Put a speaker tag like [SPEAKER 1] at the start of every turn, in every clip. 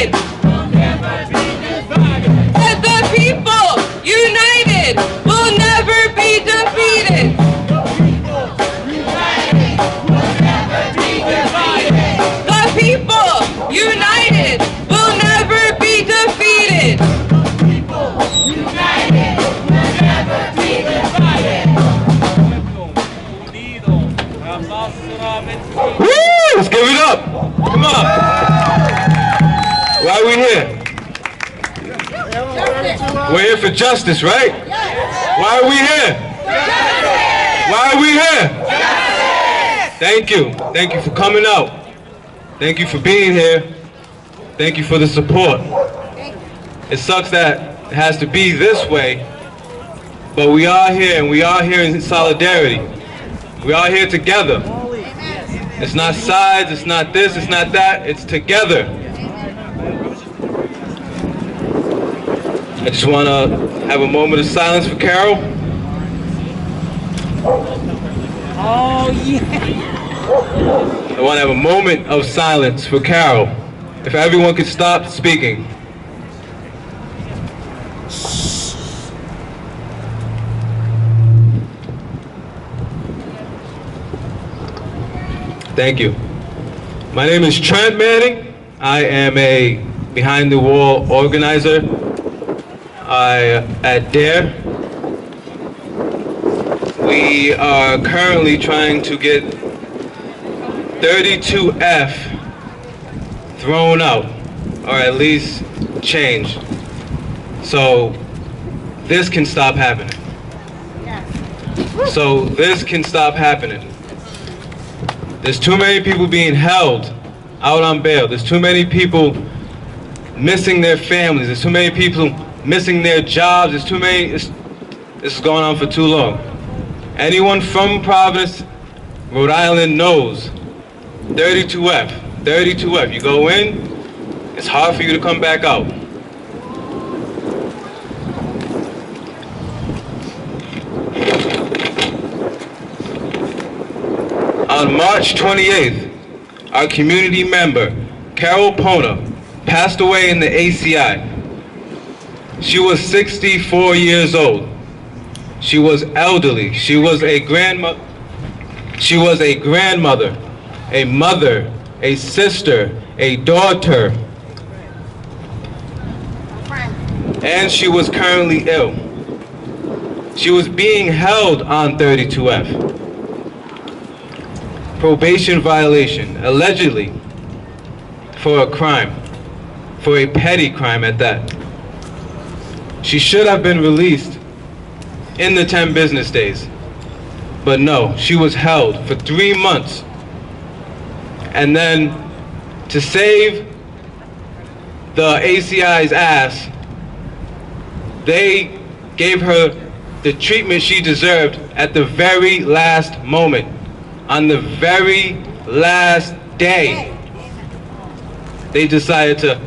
[SPEAKER 1] united will never be divided. Let the people united will never be defeated. The people united will never be divided. The people united will never be defeated. The people united will never be divided.
[SPEAKER 2] Woo! Let's give it up. Come on. Why are we here? We're here for justice, right? Why are we here? Why are we here? Thank you. Thank you for coming out. Thank you for being here. Thank you for the support. It sucks that it has to be this way, but we are here, and we are here in solidarity. We are here together. It's not sides, it's not this, it's not that, it's together. I just want to have a moment of silence for Carol.
[SPEAKER 3] Oh, yeah.
[SPEAKER 2] I want to have a moment of silence for Carol. If everyone could stop speaking. Thank you. My name is Trent Manning. I am a behind-the-wall organizer at DARE. We are currently trying to get 32F thrown out, or at least changed, so this can stop happening. So this can stop happening. There's too many people being held out on bail. There's too many people missing their families. There's too many people missing their jobs. There's too many. This is going on for too long. Anyone from Providence, Rhode Island knows 32F. 32F. You go in, it's hard for you to come back out. On March 28th, our community member, Carol Pona, passed away in the ACI. She was 64 years old. She was elderly. She was a grandmother, a mother, a sister, a daughter, and she was currently ill. She was being held on 32F. Probation violation, allegedly, for a crime, for a petty crime at that. She should have been released in the 10 business days, but no, she was held for 3 months. And then, to save the ACI's ass, they gave her the treatment she deserved at the very last moment. On the very last day, they decided to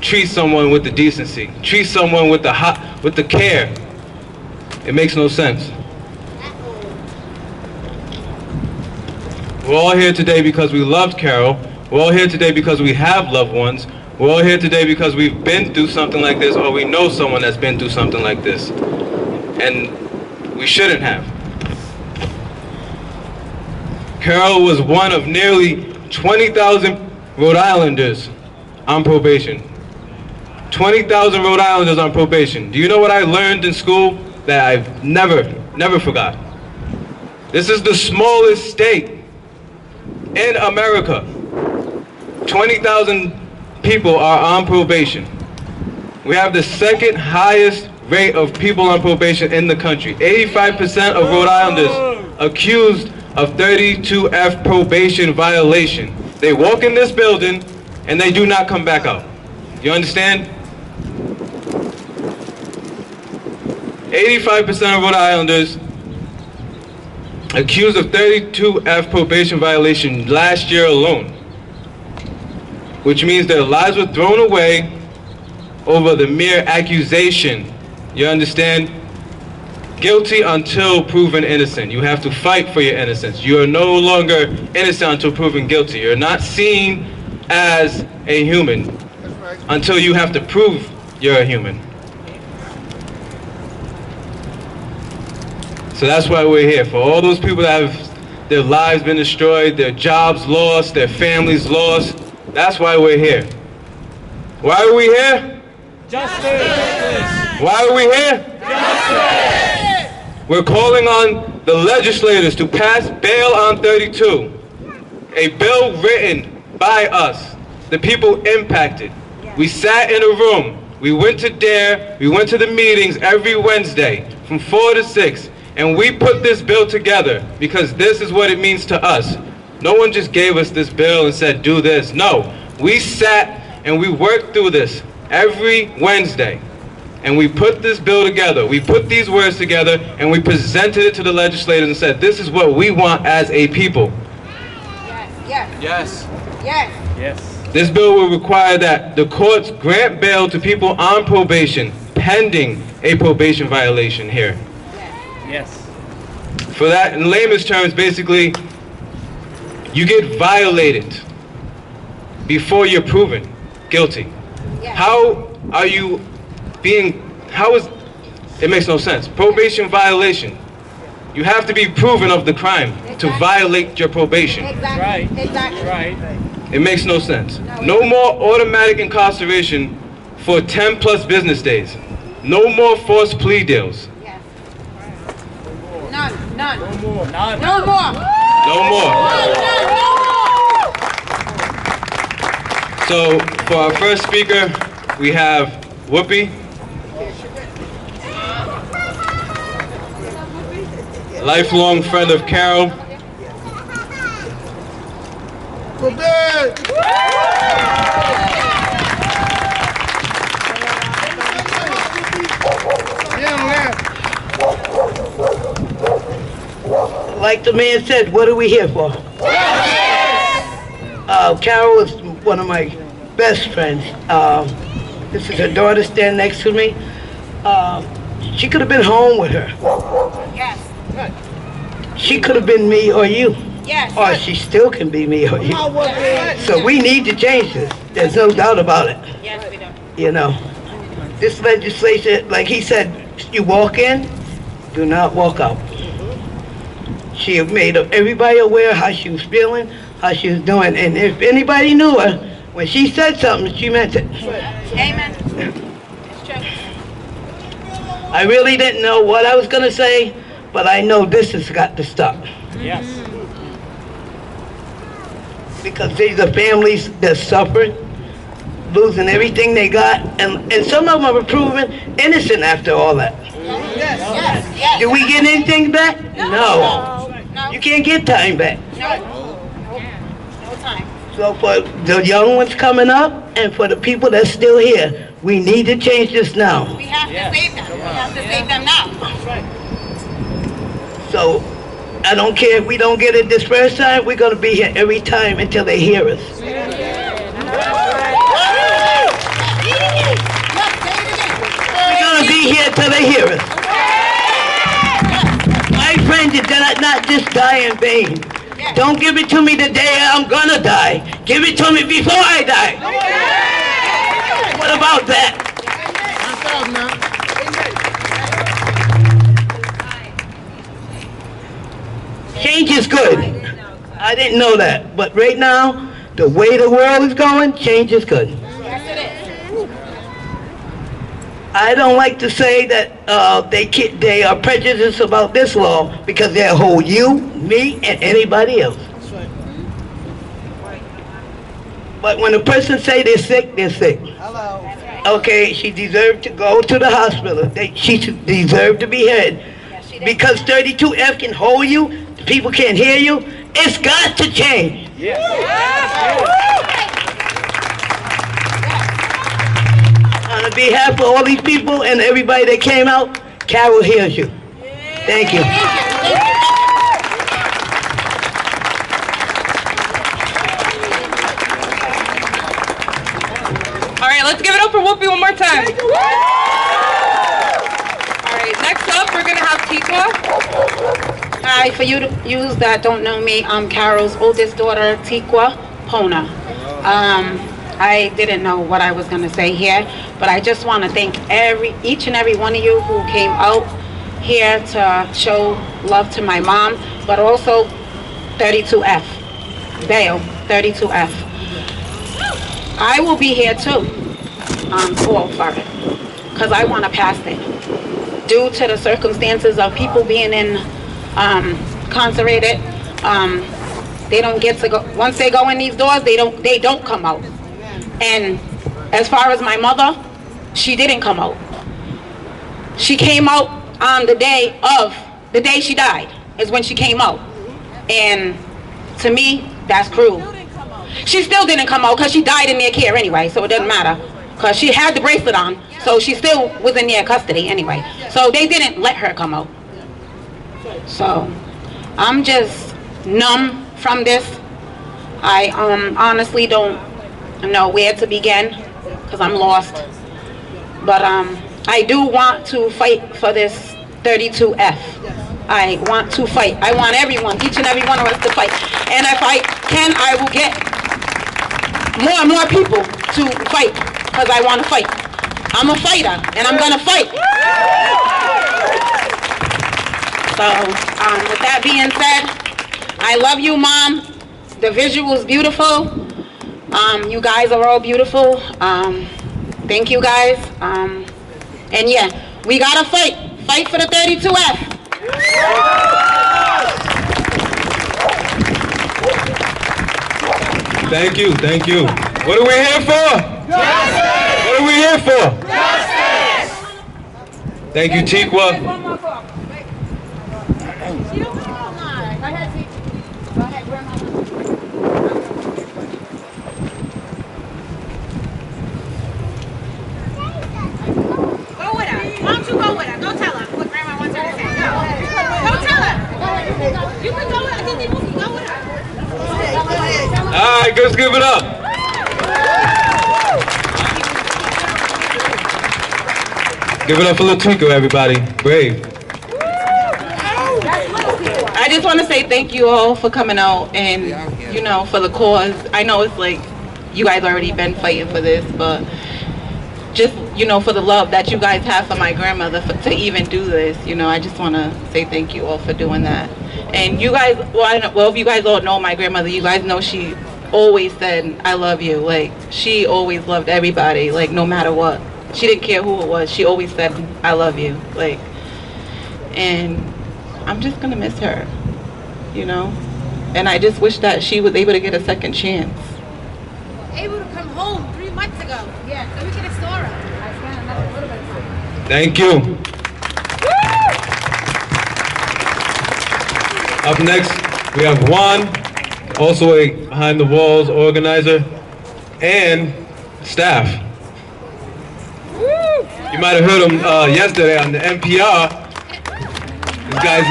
[SPEAKER 2] treat someone with the decency, treat someone with the care. It makes no sense. We're all here today because we loved Carol. We're all here today because we have loved ones. We're all here today because we've been through something like this, or we know someone that's been through something like this. And we shouldn't have. Carol was one of nearly 20,000 Rhode Islanders on probation. 20,000 Rhode Islanders on probation. Do you know what I learned in school that I've never forgot? This is the smallest state in America. 20,000 people are on probation. We have the second highest rate of people on probation in the country. 85% of Rhode Islanders accused of 32F probation violation. They walk in this building and they do not come back out. You understand? 85% of Rhode Islanders accused of 32F probation violation last year alone, which means their lives were thrown away over the mere accusation. You understand? Guilty until proven innocent. You have to fight for your innocence. You are no longer innocent until proven guilty. You're not seen as a human. until you have to prove you're a human. So that's why we're here. For all those people that have their lives been destroyed, their jobs lost, their families lost, that's why we're here. Why are we here?
[SPEAKER 3] Justice!
[SPEAKER 2] Why are we here?
[SPEAKER 3] Justice!
[SPEAKER 2] We're calling on the legislators to pass Bail on 32, a bill written by us, the people impacted. We sat in a room, we went to DARE, we went to the meetings every Wednesday from 4 to 6, and we put this bill together because this is what it means to us. No one just gave us this bill and said, do this. No, we sat and we worked through this every Wednesday. And we put this bill together. We put these words together and we presented it to the legislators and said, this is what we want as a people.
[SPEAKER 1] Yes.
[SPEAKER 3] Yes.
[SPEAKER 1] Yes.
[SPEAKER 3] Yes.
[SPEAKER 2] This bill will require that the courts grant bail to people on probation pending a probation violation here.
[SPEAKER 3] Yes.
[SPEAKER 2] For that, in layman's terms, basically, you get violated before you're proven guilty. How are you being, it makes no sense. Probation violation. You have to be proven of the crime to violate your probation.
[SPEAKER 3] Right.
[SPEAKER 1] Exactly.
[SPEAKER 3] Right.
[SPEAKER 2] It makes no sense. No more automatic incarceration for 10 plus business days. No more forced plea deals.
[SPEAKER 1] Yes. None. None.
[SPEAKER 3] No more. None.
[SPEAKER 1] No more.
[SPEAKER 2] No more. So for our first speaker, we have Whoopi. Lifelong friend of Carol.
[SPEAKER 4] Like the man said, what are we here for? Carol is one of my best friends. This is her daughter standing next to me. She could have been home with her.
[SPEAKER 1] Yes.
[SPEAKER 4] She could have been me or you.
[SPEAKER 1] Yes.
[SPEAKER 4] Or she still can be me or you. So we need to change this. There's no doubt about it.
[SPEAKER 1] Yes, we do.
[SPEAKER 4] You know, this legislation, like he said, you walk in, do not walk out. She made everybody aware how she was feeling, how she was doing, and if anybody knew her, when she said something, she meant it.
[SPEAKER 1] Amen. It's true.
[SPEAKER 4] I really didn't know what I was gonna say, but I know this has got to stop.
[SPEAKER 3] Yes.
[SPEAKER 4] Because these are families that suffered, losing everything they got, and some of them are proven innocent after all that.
[SPEAKER 1] Yes. Yes.
[SPEAKER 4] Do we get anything back? No.
[SPEAKER 1] No.
[SPEAKER 4] You can't get time back.
[SPEAKER 1] No. No time.
[SPEAKER 4] So for the young ones coming up, and for the people that's still here, we need to change this now.
[SPEAKER 1] We have to save them. We have to save them now.
[SPEAKER 4] So I don't care if we don't get it this first time, we're gonna be here every time until they hear us. We're gonna be here till they hear us. My friend, you cannot not just die in vain. Don't give it to me the day I'm gonna die. Give it to me before I die. What about that? Change is good. I didn't know that, but right now, the way the world is going, change is good.
[SPEAKER 1] Yes, it is.
[SPEAKER 4] I don't like to say that they are prejudiced about this law because they'll hold you, me, and anybody else. But when a person say they're sick, they're sick. Okay, she deserved to go to the hospital. She deserved to be heard. Because 32F can hold you, the people can't hear you, it's got to change. On behalf of all these people and everybody that came out, Carol hears you. Thank you.
[SPEAKER 1] All right, let's give it up for Whoopi one more time. All right, next up, we're going to have Tikwa.
[SPEAKER 5] Hi, for you that don't know me, I'm Carol's oldest daughter, Tikwa Pona. I didn't know what I was going to say here, but I just want to thank each and every one of you who came out here to show love to my mom, but also 32F, bail, 32F. I will be here too, for it, because I want to pass it. Due to the circumstances of people being incarcerated, they don't get to go. Once they go in these doors, they don't come out. And as far as my mother, she didn't come out. She came out on the day she died is when she came out. And to me, that's cruel. She still didn't come out because she died in their care anyway, so it doesn't matter. Because she had the bracelet on, so she still was in their custody anyway. So they didn't let her come out. So I'm just numb from this. I honestly don't know where to begin because I'm lost. But I do want to fight for this 32F. I want to fight. I want everyone, each and every one of us to fight. And if I can, I will get more and more people to fight because I want to fight. I'm a fighter and I'm going to fight. So with that being said, I love you, Mom. The visual is beautiful. You guys are all beautiful. Thank you guys. And yeah, we gotta fight. Fight for the 32F.
[SPEAKER 2] Thank you, thank you. What are we here for? Justice! What are we here for? Justice! Thank you, Tikwa. All right, let's give it up. Give it up for Latico, everybody. Brave.
[SPEAKER 6] I just want to say thank you all for coming out and, you know, for the cause. I know it's like you guys already been fighting for this, but just, you know, for the love that you guys have for my grandmother to even do this, you know, I just want to say thank you all for doing that. And you guys, well, if you guys all know my grandmother, you guys know she always said, I love you. Like, she always loved everybody, like, no matter what. She didn't care who it was. She always said, I love you. Like, and I'm just going to miss her, you know? And I just wish that she was able to get a second chance.
[SPEAKER 7] Able to come home 3 months ago. Yeah, so we can restore her. I spent another little bit of time.
[SPEAKER 2] Thank you. Up next, we have Juan, also a Behind the Walls organizer, and staff. You might have heard him yesterday on the NPR. This guy's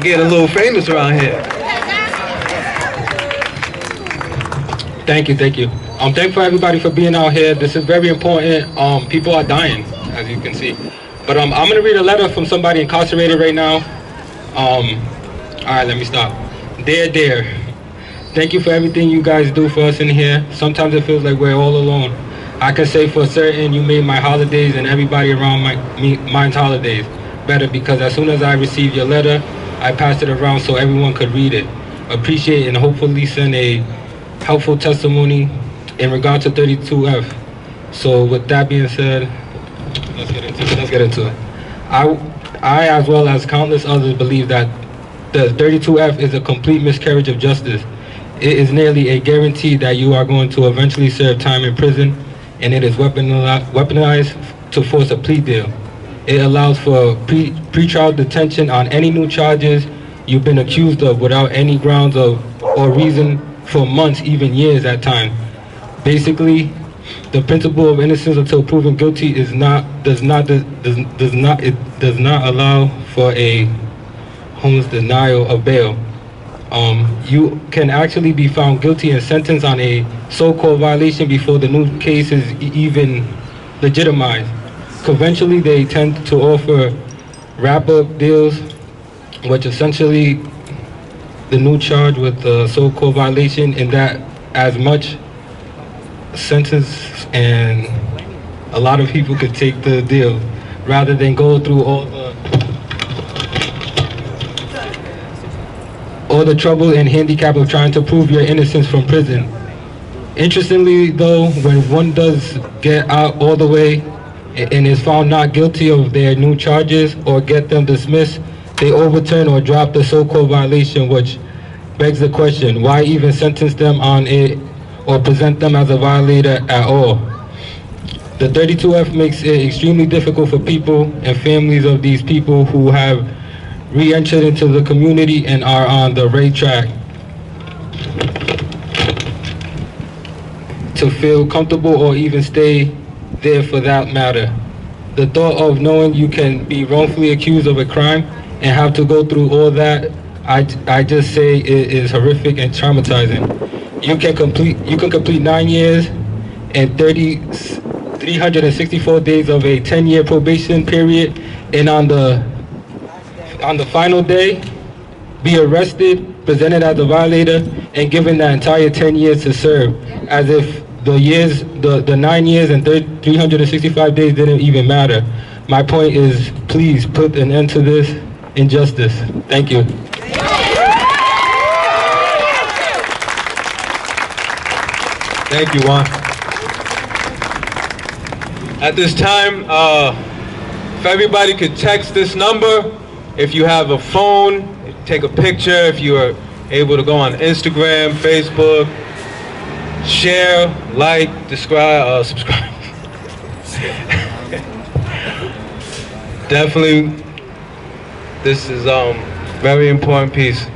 [SPEAKER 2] getting a little famous around here.
[SPEAKER 8] Thank you. I'm thankful everybody for being out here. This is very important. People are dying, as you can see. But I'm gonna read a letter from somebody incarcerated right now. All right, let me stop. Dear, thank you for everything you guys do for us in here. Sometimes it feels like we're all alone. I can say for certain you made my holidays and everybody around mine's holidays better, because as soon as I received your letter, I passed it around so everyone could read it, appreciate, and hopefully send a helpful testimony in regard to 32F. So with that being said, let's get into it. I, as well as countless others, believe that the 32F is a complete miscarriage of justice. It is nearly a guarantee that you are going to eventually serve time in prison, and it is weaponized to force a plea deal. It allows for pre-trial detention on any new charges you've been accused of without any grounds of or reason for months, even years at times. Basically, the principle of innocence until proven guilty does not allow for a homeless denial of bail. You can actually be found guilty and sentenced on a so-called violation before the new case is even legitimized. Conventionally, they tend to offer wrap-up deals, which essentially the new charge with the so-called violation, in that as much sentence and a lot of people could take the deal rather than go through all the trouble and handicap of trying to prove your innocence from prison. Interestingly though, when one does get out all the way and is found not guilty of their new charges or get them dismissed, they overturn or drop the so-called violation, which begs the question, why even sentence them on it or present them as a violator at all? The 32F makes it extremely difficult for people and families of these people who have re-entered into the community and are on the right track to feel comfortable or even stay there for that matter. The thought of knowing you can be wrongfully accused of a crime and have to go through all that, I just say it is horrific and traumatizing. You can complete 9 years and 364 days of a 10-year probation period, and on the final day, be arrested, presented as a violator, and given the entire 10 years to serve, as if the 9 years and 365 days didn't even matter. My point is, please put an end to this injustice. Thank you.
[SPEAKER 2] Thank you, Juan. At this time, if everybody could text this number, if you have a phone, take a picture, if you are able to go on Instagram, Facebook, share, like, subscribe. Definitely, this is very important piece.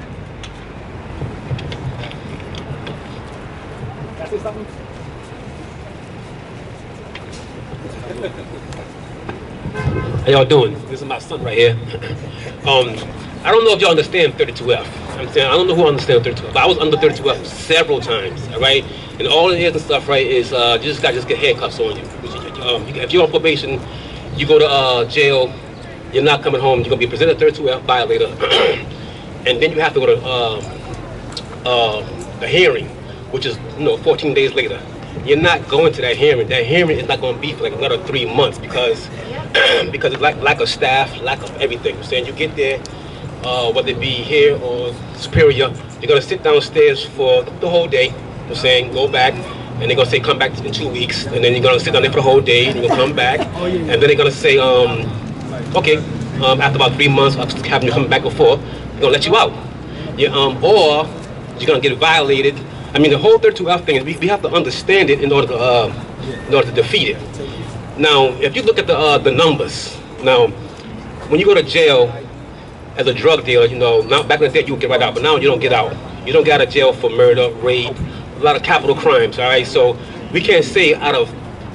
[SPEAKER 9] How y'all doing? This is my son right here. I don't know if y'all understand 32F. I'm saying I don't know who understands 32F, but I was under 32F several times, all right? And all it is and stuff, right, is you just got to get handcuffs on you. If you're on probation, you go to jail, you're not coming home, you're going to be presented 32F violator, and then you have to go to the hearing, which is 14 days later. You're not going to that hearing. That hearing is not going to be for like another 3 months because of lack of staff, lack of everything. I'm saying you get there, whether it be here or Superior, you're going to sit downstairs for the whole day. I'm saying go back, and they're going to say come back in 2 weeks, and then you're going to sit down there for the whole day, and you're going to come back, and then they're going to say, okay, after about 3 months of having you come back before, they're going to let you out. Or you're going to get violated. I mean, the whole 32F thing, we have to understand it in order to defeat it. Now, if you look at the numbers, now, when you go to jail as a drug dealer, now back in the day you would get right out, but now you don't get out. You don't get out of jail for murder, rape, a lot of capital crimes, all right? So we can't say out of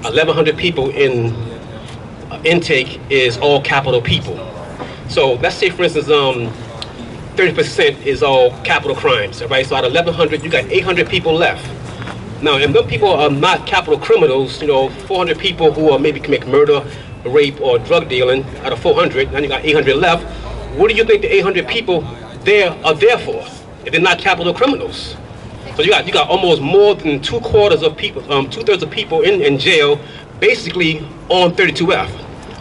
[SPEAKER 9] 1,100 people in intake is all capital people. So let's say, for instance, 30% is all capital crimes, all right? So out of 1,100, you got 800 people left. Now, if those people are not capital criminals, 400 people who maybe commit murder, rape, or drug dealing, out of 400, now you got 800 left. What do you think the 800 people there are there for if they're not capital criminals? So you got almost more than 2/4 of people, 2/3 of people in jail, basically on 32F.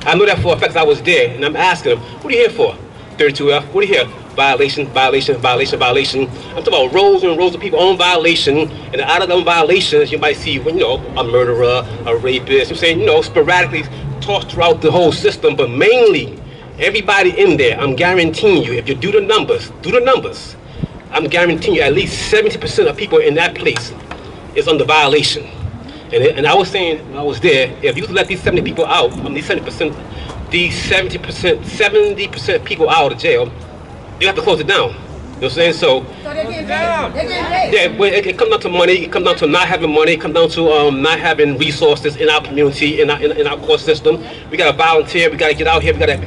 [SPEAKER 9] I know that for a fact. I was there, and I'm asking them, what are you here for? 32F, what are you here? Violation, violation, violation, violation. I'm talking about rows and rows of people on violation, and out of them violations, you might see, a murderer, a rapist. I'm saying, sporadically tossed throughout the whole system, but mainly everybody in there. I'm guaranteeing you, if you do the numbers, I'm guaranteeing you at least 70% of people in that place is under violation. And I was saying, when I was there, if you let these 70 people out, these 70% people out of jail, you have to close it down. You know what I'm saying? So they're getting paid. Yeah, well, it comes down to money. It comes down to not having money. It comes down to not having resources in our community, in our court system. We gotta volunteer. We gotta get out here. We gotta.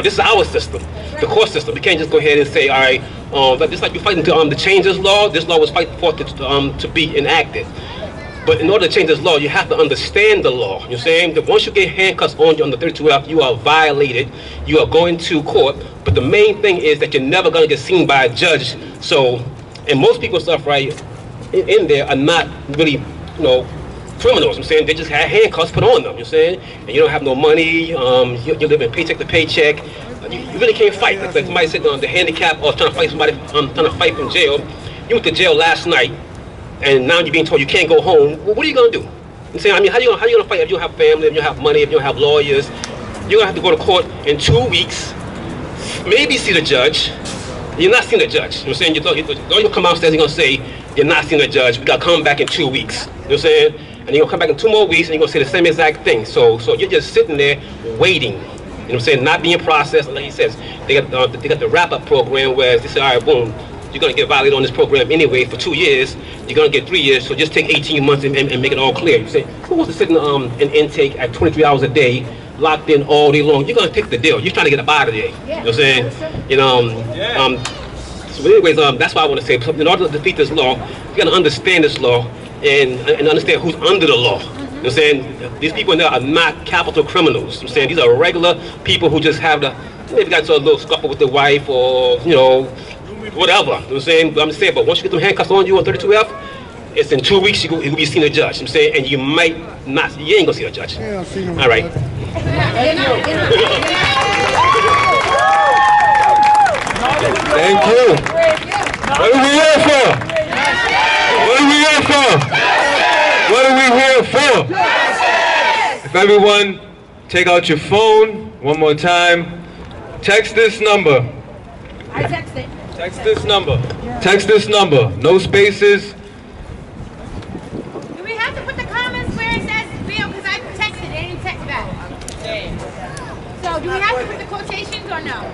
[SPEAKER 9] This is our system, the court system. We can't just go ahead and say, all right, just like you're fighting to change this law. This law was fighting for to be enacted. But in order to change this law, you have to understand the law. You're saying that once you get handcuffs on you under 32F, you are violated. You are going to court. But the main thing is that you're never going to get seen by a judge. So, and most people stuff right in there are not really, criminals. I'm saying they just had handcuffs put on them. You saying, and you don't have no money. You're living paycheck to paycheck. You really can't fight. Like somebody said, the handicap or trying to fight somebody, trying to fight from jail. You went to jail last night, and now you're being told you can't go home. Well, what are you gonna do? I'm saying, I mean, how you gonna fight if you don't have family, if you don't have money, if you don't have lawyers? You're gonna have to go to court in 2 weeks, maybe see the judge. You're not seeing the judge. You know what I'm saying? You're gonna come downstairs and you're gonna say, you're not seeing the judge. We gotta come back in 2 weeks. You know what I'm saying? And you're gonna come back in 2 more weeks and you're gonna say the same exact thing. So you're just sitting there waiting. You know what I'm saying? Not being processed. And like he says, they got the wrap-up program where they say, all right, boom, you're gonna get violated on this program anyway for 2 years. You're gonna get 3 years. So just take 18 months and make it all clear. You say, who wants to sit in intake at 23 hours a day, locked in all day long? You're gonna take the deal. You're trying to get up out of there. You know what I'm saying? You know, so anyways, that's why I want to say, in order to defeat this law, you gotta understand this law and understand who's under the law. You know what I'm saying? These people in there are not capital criminals. You know what I'm saying? These are regular people who just have maybe got a little scuffle with their wife or, you know, whatever. You know what I'm saying? But I'm just saying, but once you get them handcuffs on you on 32F, it's in 2 weeks you'll be seeing a judge. You know what I'm saying? And you might not, you ain't gonna see a judge. All right.
[SPEAKER 2] Thank you. What are we here for? What are we here for? What are we here for? If everyone take out your phone one more time, text this number.
[SPEAKER 7] I text it.
[SPEAKER 2] Text this number. Text this number. No spaces.
[SPEAKER 7] Do we have to put the comments where it says real? Because I texted, they didn't text back. So do we have to put the quotations or no?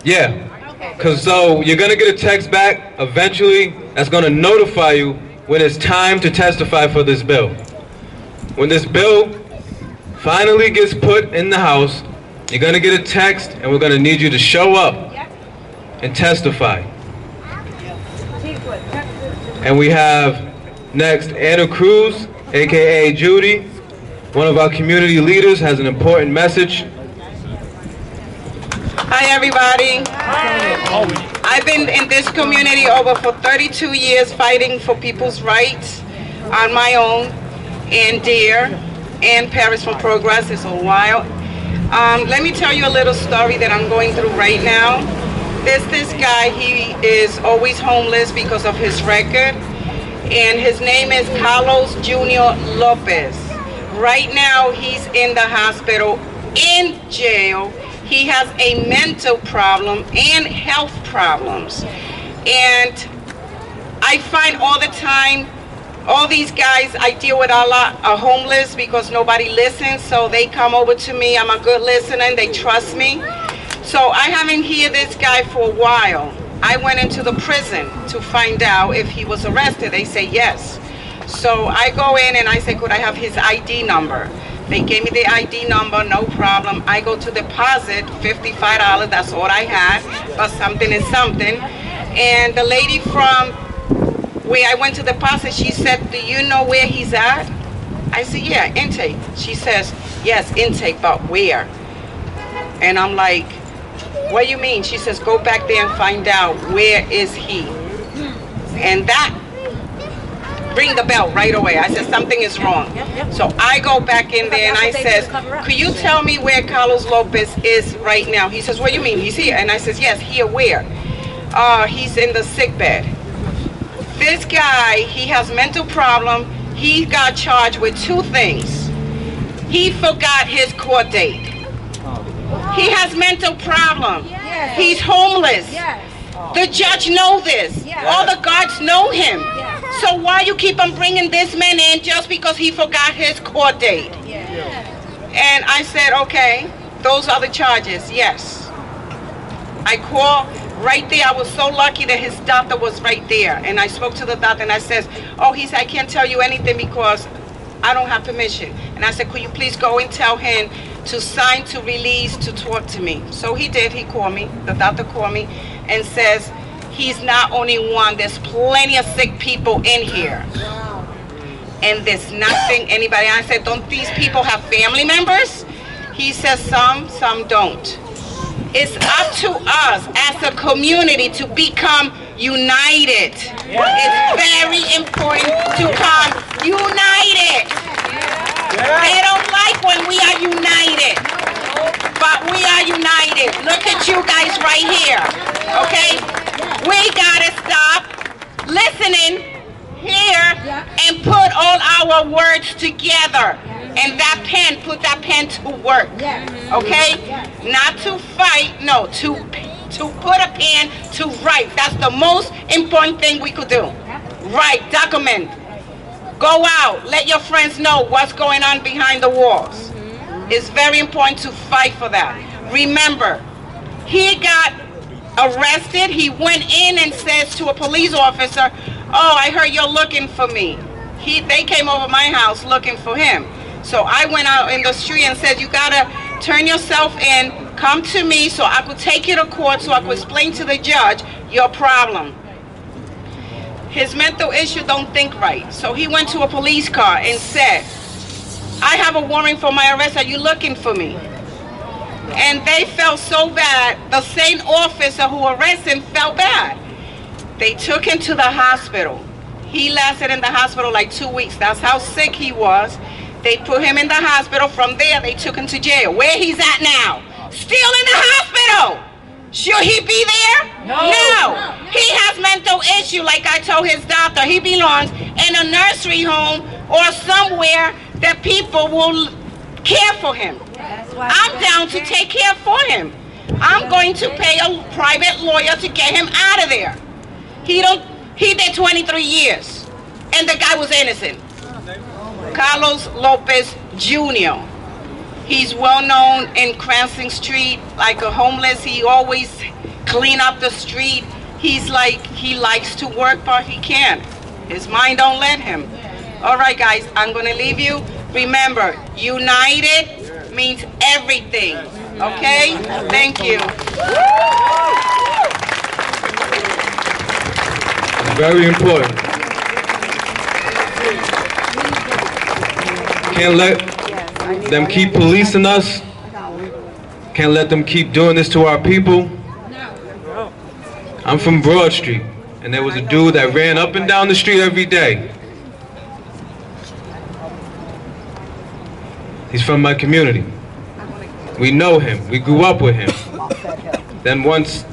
[SPEAKER 2] Yeah.
[SPEAKER 7] Okay.
[SPEAKER 2] Cause so you're gonna get a text back eventually that's gonna notify you when it's time to testify for this bill. When this bill finally gets put in the House, you're gonna get a text and we're gonna need you to show up and testify. And we have next Anna Cruz, aka Judy, one of our community leaders, has an important message.
[SPEAKER 5] Hi everybody. I've been in this community for 32 years fighting for people's rights on my own, and DARE, and Paris from Progress. It's a while. Let me tell you a little story that I'm going through right now. This guy, he is always homeless because of his record, and his name is Carlos Jr. Lopez. Right now he's in the hospital, in jail. He has a mental problem and health problems. And I find all the time, all these guys I deal with a lot are homeless because nobody listens, so they come over to me. I'm a good listener and they trust me. So I haven't heard this guy for a while. I went into the prison to find out if he was arrested. They say yes. So I go in and I say, could I have his ID number? They gave me the ID number, no problem. I go to deposit, $55, that's all I had, but something is something. And the lady from where I went to deposit, she said, do you know where he's at? I said, yeah, intake. She says, yes, intake, but where? And I'm like, what do you mean? She says, go back there and find out, where is he? And that ring the bell right away. I said, something is wrong. So I go back in there and I says, could you tell me where Carlos Lopez is right now? He says, what do you mean? He's here. And I says, yes, here where? He's in the sick bed. This guy, he has mental problem. He got charged with 2 things. He forgot his court date. He has mental problem. He's homeless. The judge knows this. All the guards know him. So why you keep on bringing this man in just because he forgot his court date? And I said, okay, those are the charges, yes. I called right there. I was so lucky that his doctor was right there. And I spoke to the doctor and I said, oh, he said, I can't tell you anything because I don't have permission. And I said, could you please go and tell him to sign to release to talk to me? So he did. He called me. The doctor called me and says, he's not only one, there's plenty of sick people in here. And there's nothing anybody. I said, don't these people have family members? He says some don't. It's up to us as a community to become united. It's very important to come united. They don't like when we are united, but we are united. Look at you guys right here, okay? We gotta stop listening here and put all our words together. And that pen, put that pen to work, okay? Not to fight, no, to put a pen to write. That's the most important thing we could do. Write, document. Go out, let your friends know what's going on behind the walls. It's very important to fight for that. Remember, he got arrested. He went in and says to a police officer, "Oh, I heard you're looking for me." They came over my house looking for him. So I went out in the street and said, "You gotta turn yourself in, come to me so I could take you to court so I could explain to the judge your problem." His mental issue don't think right. So he went to a police car and said, "I have a warrant for my arrest. Are you looking for me?" And they felt so bad. The same officer who arrested him felt bad. They took him to the hospital. He lasted in the hospital like 2 weeks. That's how sick he was. They put him in the hospital. From there, they took him to jail. Where he's at now? Still in the hospital. Should he be there? No. He has mental issue, like I told his doctor. He belongs in a nursery home or somewhere that people will care for him. I'm down to take care for him. I'm going to pay a private lawyer to get him out of there. He did 23 years, and the guy was innocent. Carlos Lopez Jr. He's well known in Cranston Street, like a homeless. He always clean up the street. He's like, he likes to work, but he can't. His mind don't let him. All right, guys, I'm gonna leave you. Remember, united means everything, okay? Thank you.
[SPEAKER 2] Very important. Can't let them keep policing us. Can't let them keep doing this to our people. I'm from Broad Street, and there was a dude that ran up and down the street every day. He's from my community. We know him. We grew up with him. Then once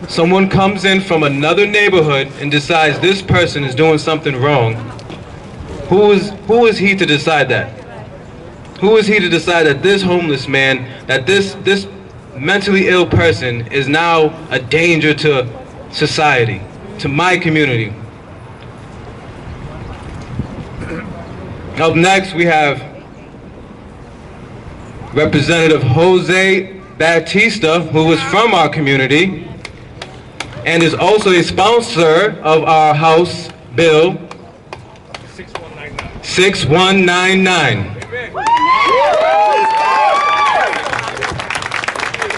[SPEAKER 2] someone comes in from another neighborhood and decides this person is doing something wrong, who is he to decide that? Who is he to decide that this homeless man, that this mentally ill person is now a danger to society, to my community? Up next, we have Representative Jose Batista, who is from our community and is also a sponsor of our House Bill 6199.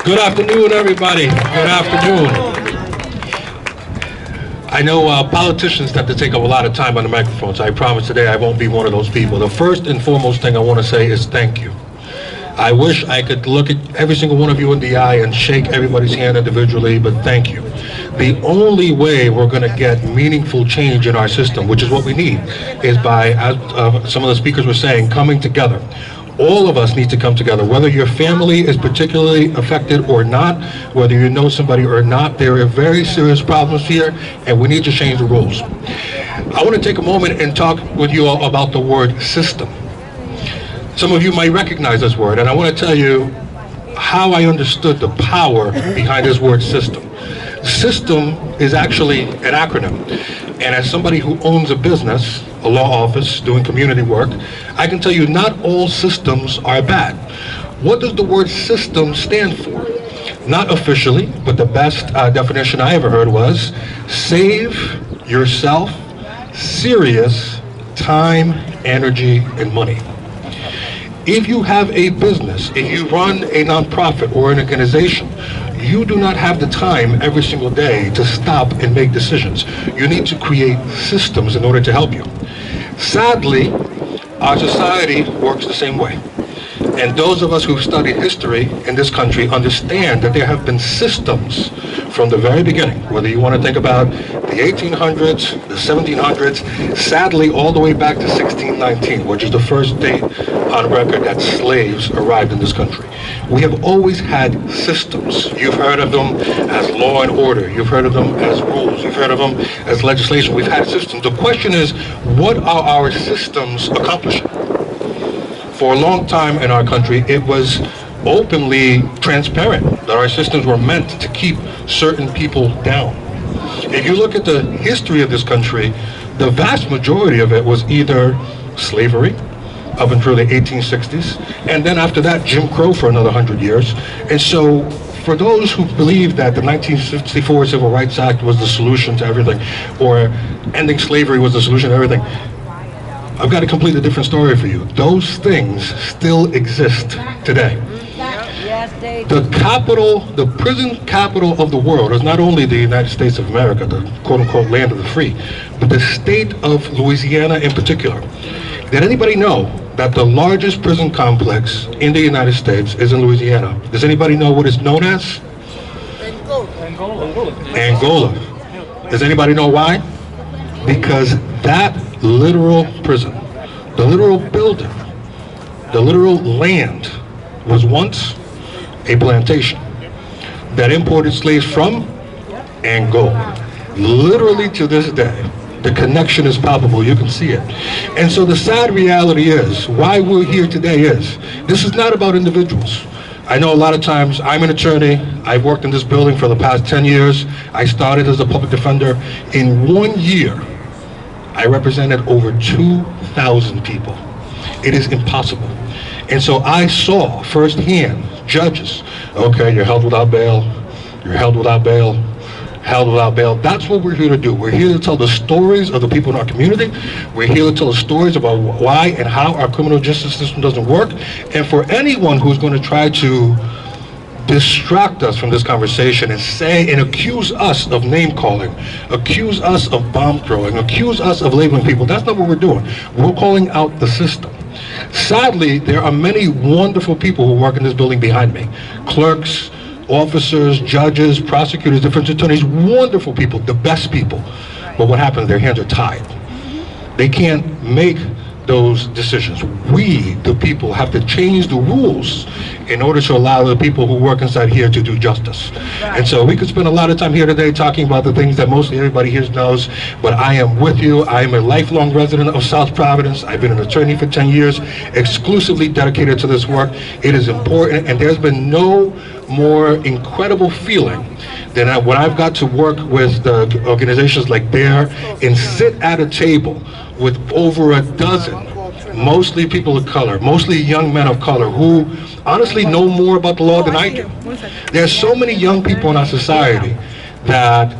[SPEAKER 10] Good afternoon, everybody. Good afternoon. I know politicians tend to take up a lot of time on the microphone, so I promise today I won't be one of those people. The first and foremost thing I want to say is thank you. I wish I could look at every single one of you in the eye and shake everybody's hand individually, but thank you. The only way we're going to get meaningful change in our system, which is what we need, is by, as some of the speakers were saying, coming together. All of us need to come together, whether your family is particularly affected or not, whether you know somebody or not. There are very serious problems here, and we need to change the rules. I want to take a moment and talk with you all about the word system. Some of you might recognize this word, and I want to tell you how I understood the power behind this word system. System is actually an acronym, and as somebody who owns a business, a law office, doing community work, I can tell you not all systems are bad. What does the word system stand for? Not officially, but the best definition I ever heard was save yourself serious time, energy, and money. If you have a business, if you run a nonprofit or an organization, you do not have the time every single day to stop and make decisions. You need to create systems in order to help you. Sadly, our society works the same way. And those of us who've studied history in this country understand that there have been systems from the very beginning, whether you want to think about the 1800s, the 1700s, sadly all the way back to 1619, which is the first date on record that slaves arrived in this country. We have always had systems. You've heard of them as law and order. You've heard of them as rules. You've heard of them as legislation. We've had systems. The question is, what are our systems accomplishing? For a long time in our country, it was openly transparent that our systems were meant to keep certain people down. If you look at the history of this country, the vast majority of it was either slavery up until the 1860s, and then after that, Jim Crow for another 100 years. And so for those who believe that the 1964 Civil Rights Act was the solution to everything, or ending slavery was the solution to everything, I've got a completely different story for you. Those things still exist today. The capital, the prison capital of the world is not only the United States of America, the quote-unquote land of the free, but the state of Louisiana in particular. Did anybody know that the largest prison complex in the United States is in Louisiana? Does anybody know what it's known as? Angola. Does anybody know why? Because that literal prison, the literal building, the literal land was once a plantation that imported slaves from Angola. Literally to this day, the connection is palpable. You can see it. And so the sad reality is, why we're here today is, this is not about individuals. I know a lot of times, I'm an attorney, I've worked in this building for the past 10 years, I started as a public defender. In 1 year, I represented over 2,000 people. It is impossible. And so I saw firsthand judges, okay, you're held without bail, you're held without bail, held without bail. That's what we're here to do. We're here to tell the stories of the people in our community. We're here to tell the stories about why and how our criminal justice system doesn't work. And for anyone who's going to try to distract us from this conversation and say and accuse us of name calling, accuse us of bomb throwing, accuse us of labeling people, that's not what we're doing. We're calling out the system. Sadly, there are many wonderful people who work in this building behind me. Clerks, officers, judges, prosecutors, defense attorneys, wonderful people, the best people. But what happens, their hands are tied. They can't make those decisions. We, the people, have to change the rules in order to allow the people who work inside here to do justice. And so we could spend a lot of time here today talking about the things that mostly everybody here knows, but I am with you. I am a lifelong resident of South Providence. I've been an attorney for 10 years, exclusively dedicated to this work. It is important, and there's been no more incredible feeling than when I've got to work with the organizations like BEAR and sit at a table with over a dozen, mostly people of color, mostly young men of color, who honestly know more about the law than I do. There's so many young people in our society that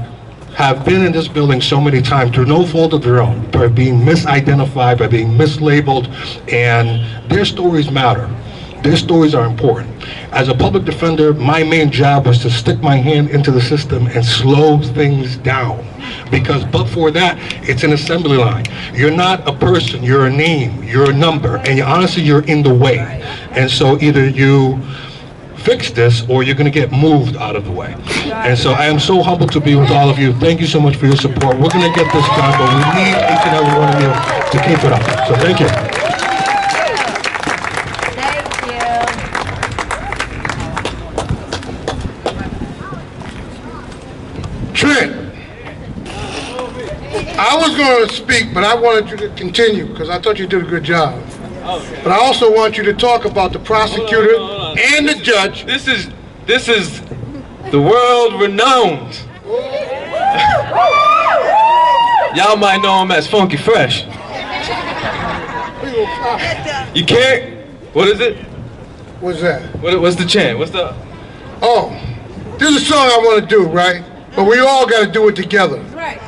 [SPEAKER 10] have been in this building so many times through no fault of their own, by being misidentified, by being mislabeled, and their stories matter. Their stories are important. As a public defender, my main job was to stick my hand into the system and slow things down. Because but for that, it's an assembly line. You're not a person, you're a name, you're a number, and honestly, you're in the way. And so either you fix this or you're gonna get moved out of the way. And so I am so humbled to be with all of you. Thank you so much for your support. We're gonna get this done, but we need each and every one of you to keep it up. So thank you.
[SPEAKER 11] Trent, I was going to speak, but I wanted you to continue because I thought you did a good job. But I also want you to talk about the prosecutor and the judge.
[SPEAKER 2] This is the world renowned. Y'all might know him as Funky Fresh. You can't. What is it?
[SPEAKER 11] What's that?
[SPEAKER 2] What's the chant? What's the?
[SPEAKER 11] Oh, this is a song I want to do, right? But we all got to do it together.
[SPEAKER 7] Right.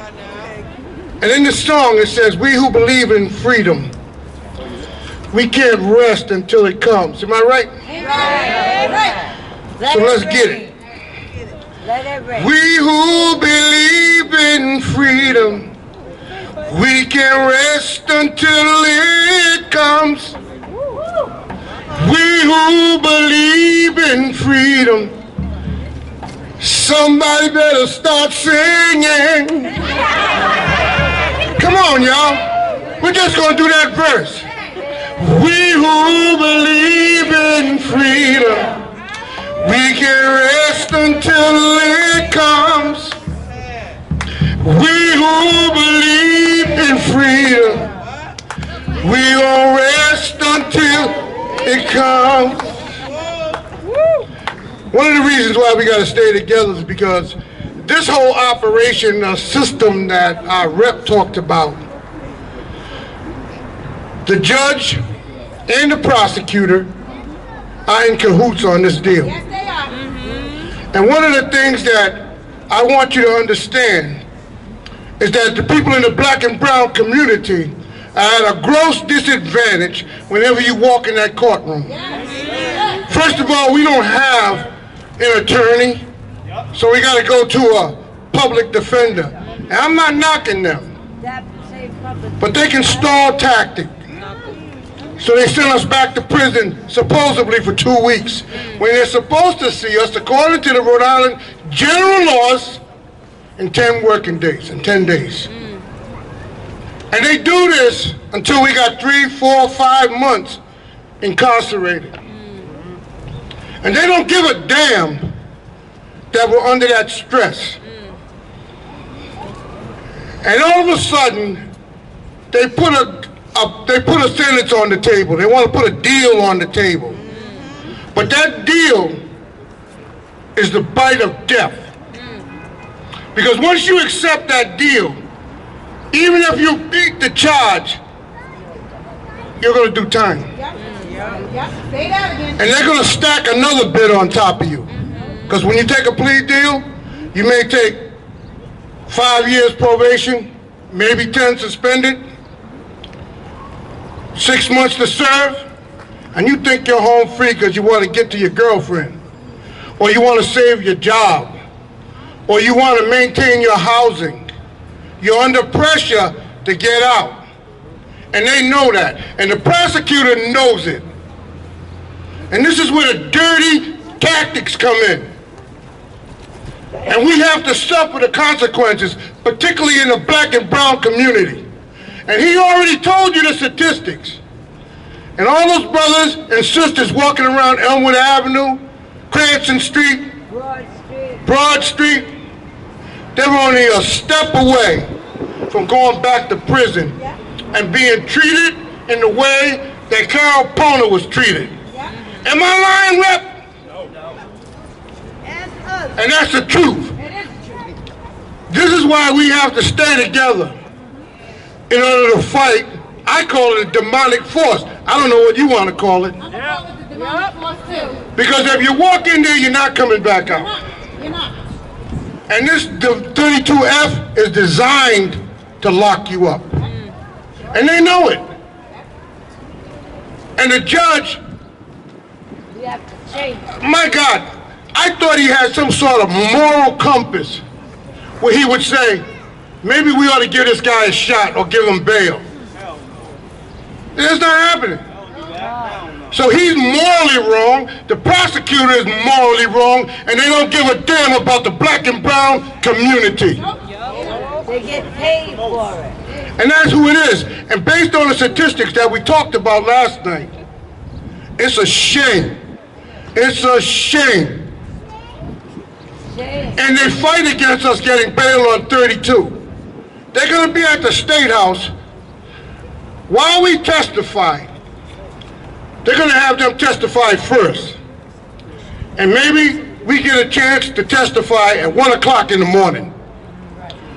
[SPEAKER 11] And in the song it says, we who believe in freedom, we can't rest until it comes. Am I right?
[SPEAKER 7] Right.
[SPEAKER 11] So let's get it.
[SPEAKER 7] Let it rain.
[SPEAKER 11] We who believe in freedom, we can't rest until it comes. We who believe in freedom, Somebody better start singing. Come on, y'all. We're just gonna do that verse. We who believe in freedom, we can rest until it comes. We who believe in freedom, we will rest until it comes. One of the reasons why we got to stay together is because this whole operation system that our rep talked about, the judge and the prosecutor are in cahoots on this deal.
[SPEAKER 7] Yes, they are.
[SPEAKER 11] And one of the things that I want you to understand is that the people in the black and brown community are at a gross disadvantage whenever you walk in that courtroom. First of all, we don't have an attorney, so we got to go to a public defender. And I'm not knocking them, but they can stall tactic. So they send us back to prison supposedly for 2 weeks when they're supposed to see us, according to the Rhode Island general laws, in 10 working days, in 10 days. And they do this until we got 3, 4, 5 months incarcerated. And they don't give a damn that we're under that stress. And all of a sudden, they put a sentence on the table. They want to put a deal on the table. But that deal is the bite of death. Because once you accept that deal, even if you beat the charge, you're going to do time.
[SPEAKER 7] Say that again.
[SPEAKER 11] And they're going to stack another bit on top of you. Because when you take a plea deal, you may take 5 years probation, maybe 10 suspended, 6 months to serve, and you think you're home free because you want to get to your girlfriend, or you want to save your job, or you want to maintain your housing. You're under pressure to get out. And they know that. And the prosecutor knows it. And this is where the dirty tactics come in. And we have to suffer the consequences, particularly in the black and brown community. And he already told you the statistics. And all those brothers and sisters walking around Elmwood Avenue, Cranston Street, Broad Street, they're only a step away from going back to prison and being treated in the way that Carol Pona was treated. Am I lying, Rep? No. And that's the truth. This is why we have to stay together in order to fight. I call it a demonic force. I don't know what you want to call it.
[SPEAKER 7] I'm going to call it the demonic force too.
[SPEAKER 11] Because if you walk in there, you're not coming back out.
[SPEAKER 7] You're not.
[SPEAKER 11] And this 32F is designed to lock you up. And they know it. And the judge, my God, I thought he had some sort of moral compass where he would say, maybe we ought to give this guy a shot or give him bail. It's not happening. So he's morally wrong, the prosecutor is morally wrong, and they don't give a damn about the black and brown community.
[SPEAKER 12] They get paid for it.
[SPEAKER 11] And that's who it is. And based on the statistics that we talked about last night, it's a shame. It's a shame. And they fight against us getting bail on 32. They're going to be at the State House while we testify. They're going to have them testify first. And maybe we get a chance to testify at 1 o'clock in the morning,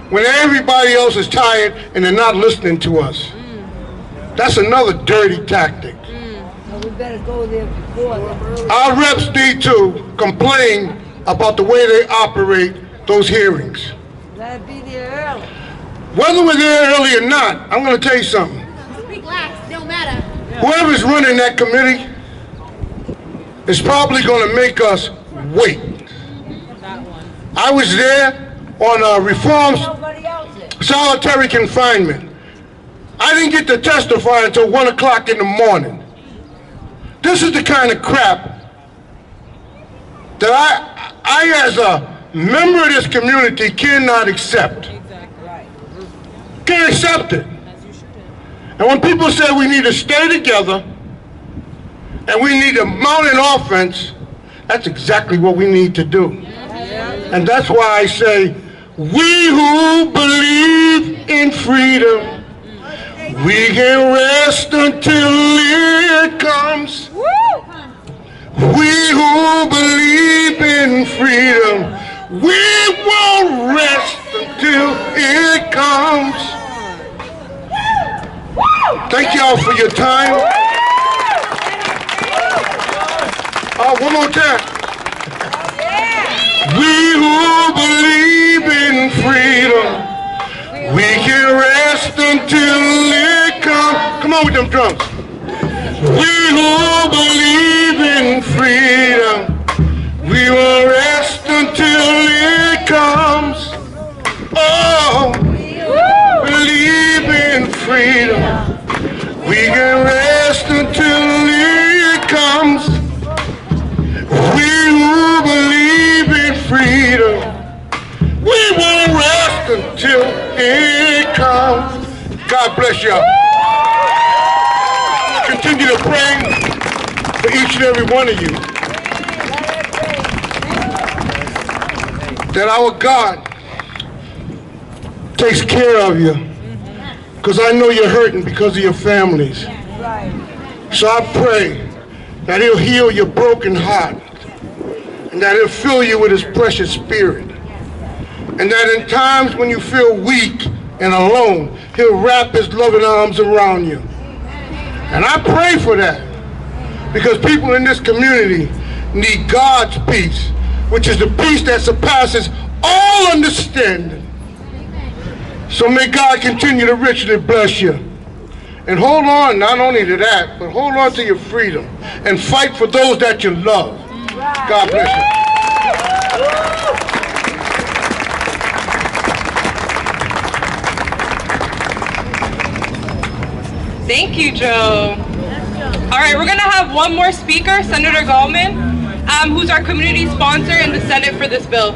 [SPEAKER 11] when everybody else is tired and they're not listening to us. That's another dirty tactic.
[SPEAKER 12] So we better go there before them.
[SPEAKER 11] Our reps need to complain about the way they operate those hearings.
[SPEAKER 12] Gotta be there early.
[SPEAKER 11] Whether we're there early or not, I'm going to tell you something.
[SPEAKER 7] Speak last, don't matter.
[SPEAKER 11] Whoever's running that committee is probably going to make us wait. I was there on reforms, solitary confinement. I didn't get to testify until 1 o'clock in the morning. This is the kind of crap that I as a member of this community cannot accept. Can't accept it. And when people say we need to stay together and we need to mount an offense, that's exactly what we need to do. And that's why I say, we who believe in freedom, we can rest until it comes. We who believe in freedom, we won't rest until it comes. Thank y'all for your time. One more time. We who believe in freedom, we can rest until it comes. Come on with them drums. We who believe in freedom, we will rest until it comes. Oh, believe in freedom, we can rest until it comes. We who believe in freedom, we will rest until it comes. God bless y'all. Continue to pray for each and every one of you, that our God takes care of you, because I know you're hurting because of your families. So I pray that he'll heal your broken heart, and that he'll fill you with his precious spirit, and that in times when you feel weak and alone, he'll wrap his loving arms around you. And I pray for that, because people in this community need God's peace, which is the peace that surpasses all understanding. So may God continue to richly bless you. And hold on not only to that, but hold on to your freedom and fight for those that you love. God bless you.
[SPEAKER 1] Thank you, Joe. All right, we're gonna have one more speaker, Senator Gallman, who's our community sponsor in the Senate for this bill.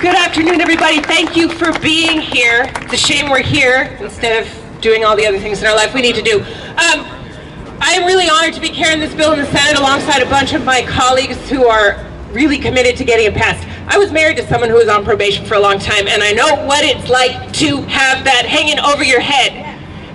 [SPEAKER 13] Good afternoon, everybody. Thank you for being here. It's a shame we're here instead of doing all the other things in our life we need to do. I am really honored to be carrying this bill in the Senate alongside a bunch of my colleagues who are really committed to getting it passed. I was married to someone who was on probation for a long time, and I know what it's like to have that hanging over your head.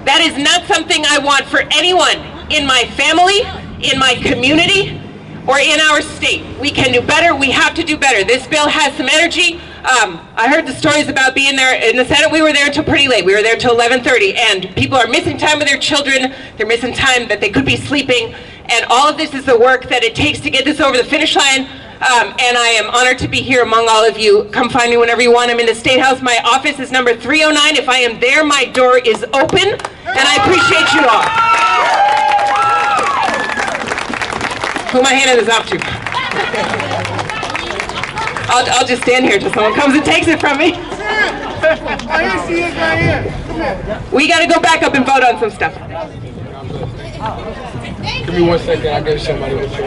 [SPEAKER 13] That is not something I want for anyone in my family, in my community, or in our state. We can do better. We have to do better. This bill has some energy. I heard the stories about being there in the Senate. We were there until pretty late. We were there till 11:30, and people are missing time with their children. They're missing time that they could be sleeping, and all of this is the work that it takes to get this over the finish line. And I am honored to be here among all of you. Come find me whenever you want. I'm in the State House. My office is number 309. If I am there, my door is open, and I appreciate you all. Who am I handing this off to? I'll just stand here till someone comes and takes it from me. We got to go back up and vote on some stuff.
[SPEAKER 9] Give me 1 second. I'll get somebody with you.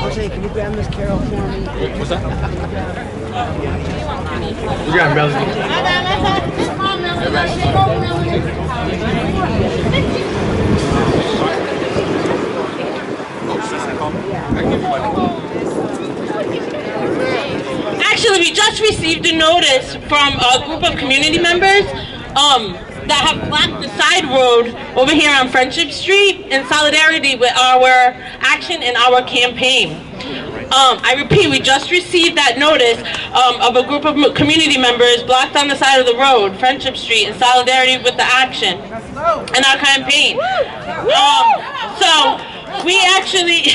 [SPEAKER 12] Jose, can you grab Miss Carol for me?
[SPEAKER 9] What's that? We got Melody.
[SPEAKER 13] Actually, we just received a notice from a group of community members that have blocked the side road over here on Friendship Street in solidarity with our action and our campaign. I repeat, we just received that notice of a group of community members blocked on the side of the road, Friendship Street, in solidarity with the action and our campaign. So we actually,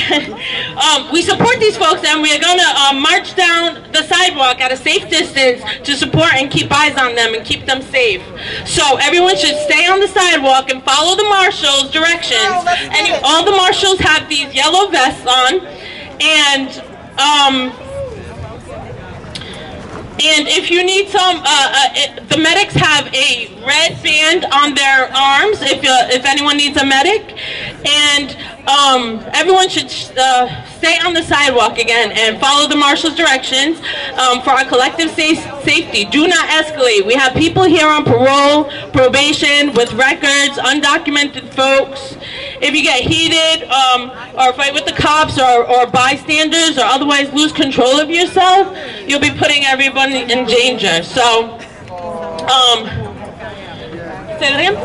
[SPEAKER 13] we support these folks, and we are going to march down the sidewalk at a safe distance to support and keep eyes on them and keep them safe. So everyone should stay on the sidewalk and follow the marshals' directions. And all the marshals have these yellow vests on, and And if you need some, the medics have a red band on their arms if anyone needs a medic. And everyone should stay on the sidewalk again and follow the marshal's directions for our collective safety. Do not escalate. We have people here on parole, probation, with records, undocumented folks. If you get heated or fight with the cops or bystanders or otherwise lose control of yourself, you'll be putting everyone in danger. So, say that again?